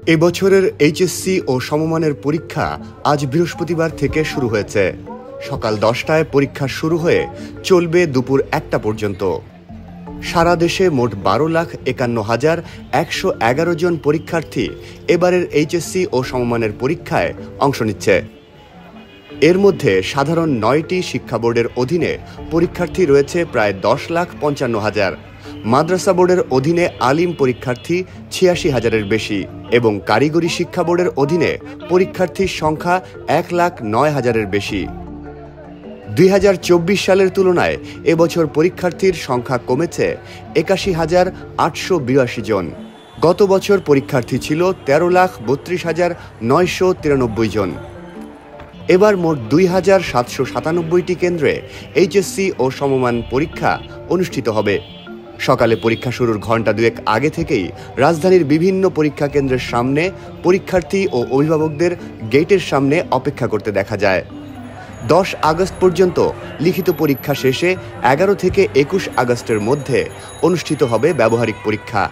এবছরের এইচএসসি ও সমমানের পরীক্ষা আজ বৃহস্পতিবার থেকে শুরু হয়েছে। সকাল 10টায় পরীক্ষা শুরু হয়ে চলবে দুপুর 1টা পর্যন্ত। সারা দেশে মোট 12,51,111 জন পরীক্ষার্থী এবারের এইচএসসি ও সমমানের পরীক্ষায় অংশ নিচ্ছে। এর মধ্যে সাধারণ 9টি শিক্ষা বোর্ডের অধীনে পরীক্ষার্থী রয়েছে প্রায় 10,55,000। মাদ্রাসা বোর্ডের অধীনে আলিম পরীক্ষার্থী 86,000-এর বেশি এবং কারিগরি শিক্ষা বোর্ডের অধীনে পরীক্ষার্থীর সংখ্যা 1,09,000-এর বেশি। 2024 সালের তুলনায় এবছর পরীক্ষার্থীর সংখ্যা কমেছে 81,882 জন। গত বছর পরীক্ষার্থী ছিল 13,32,993 জন। এবার মোট 2,797টি কেন্দ্রে এইচএসসি ও সমমান পরীক্ষা অনুষ্ঠিত হবে। সকালে পরীক্ষা শুরুর ঘণ্টা দুয়েক আগে থেকেই রাজধানীর বিভিন্ন পরীক্ষা কেন্দ্রের সামনে পরীক্ষার্থী ও অভিভাবকদের গেটের সামনে অপেক্ষা করতে দেখা যায়। 10 আগস্ট পর্যন্ত লিখিত পরীক্ষা শেষে 11 থেকে 21 আগস্টের মধ্যে অনুষ্ঠিত হবে ব্যবহারিক পরীক্ষা।